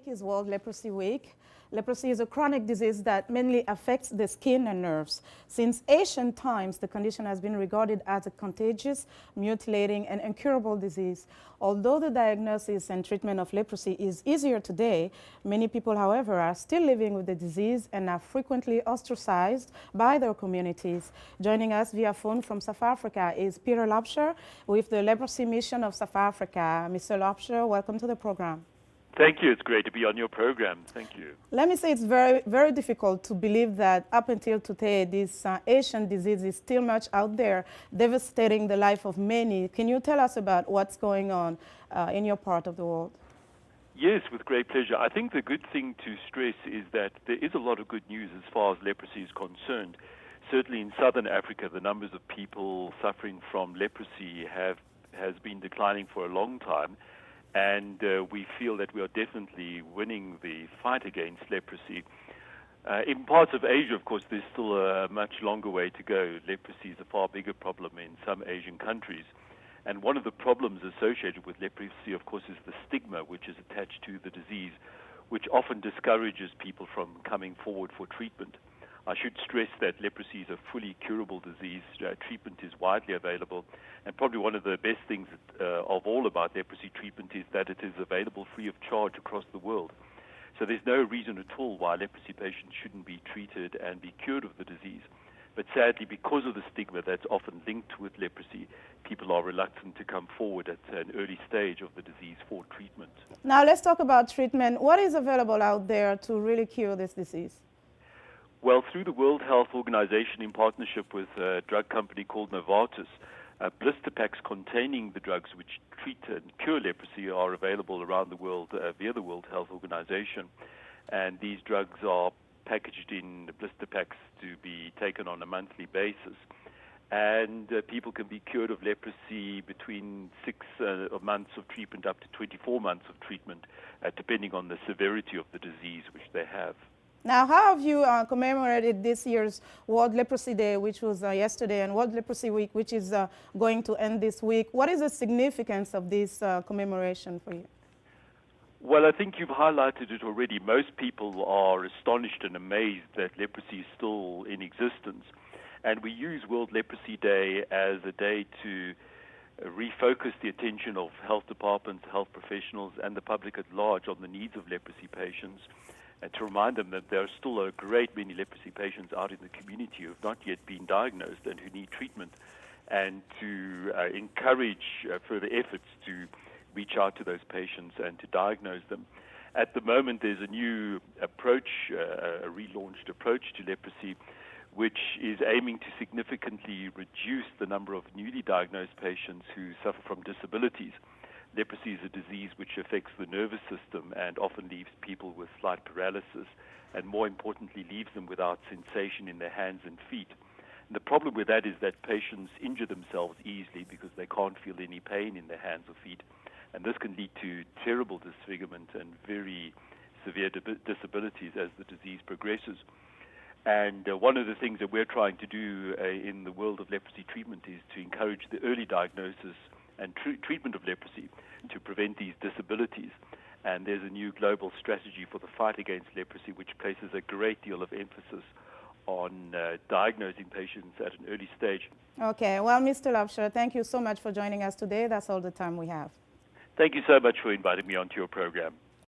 is World Leprosy Week. Leprosy is a chronic disease that mainly affects the skin and nerves. Since ancient times, the condition has been regarded as a contagious, mutilating, and incurable disease. Although the diagnosis and treatment of leprosy is easier today, many people, however, are still living with the disease and are frequently ostracized by their communities. Joining us via phone from South Africa is Peter Lobsher with the Leprosy Mission of South Africa. Mr. Lobsher, welcome to the program. Thank you. It's great to be on your program. Thank you. Let me say it's very, very difficult to believe that up until today, this Asian disease is still much out there, devastating the life of many. Can you tell us about what's going on in your part of the world? Yes, with great pleasure. I think the good thing to stress is that there is a lot of good news as far as leprosy is concerned. Certainly in southern Africa, the numbers of people suffering from leprosy has been declining for a long time. And we feel that we are definitely winning the fight against leprosy. In parts of Asia, of course, there's still a much longer way to go. Leprosy is a far bigger problem in some Asian countries. And one of the problems associated with leprosy, of course, is the stigma which is attached to the disease, which often discourages people from coming forward for treatment. I should stress that leprosy is a fully curable disease. Treatment is widely available. And probably one of the best things of all about leprosy treatment is that it is available free of charge across the world. So there's no reason at all why leprosy patients shouldn't be treated and be cured of the disease. But sadly, because of the stigma that's often linked with leprosy, people are reluctant to come forward at an early stage of the disease for treatment. Now let's talk about treatment. What is available out there to really cure this disease? Well, through the World Health Organization in partnership with a drug company called Novartis, blister packs containing the drugs which treat and cure leprosy are available around the world via the World Health Organization. And these drugs are packaged in blister packs to be taken on a monthly basis. And people can be cured of leprosy between 6 months of treatment up to 24 months of treatment, depending on the severity of the disease which they have. Now, how have you commemorated this year's World Leprosy Day, which was yesterday, and World Leprosy Week, which is going to end this week? What is the significance of this commemoration for you? Well, I think you've highlighted it already. Most people are astonished and amazed that leprosy is still in existence. And we use World Leprosy Day as a day to refocus the attention of health departments, health professionals, and the public at large on the needs of leprosy patients, and to remind them that there are still a great many leprosy patients out in the community who have not yet been diagnosed and who need treatment, and to encourage further efforts to reach out to those patients and to diagnose them. At the moment, there's a new approach, a relaunched approach to leprosy, which is aiming to significantly reduce the number of newly diagnosed patients who suffer from disabilities. Leprosy is a disease which affects the nervous system and often leaves people with slight paralysis, and more importantly, leaves them without sensation in their hands and feet. And the problem with that is that patients injure themselves easily because they can't feel any pain in their hands or feet. And this can lead to terrible disfigurement and very severe disabilities as the disease progresses. And one of the things that we're trying to do in the world of leprosy treatment is to encourage the early diagnosis and treatment of leprosy to prevent these disabilities. And there's a new global strategy for the fight against leprosy, which places a great deal of emphasis on diagnosing patients at an early stage. Okay, well, Mr. Lobsher, thank you so much for joining us today. That's all the time we have. Thank you so much for inviting me onto your program.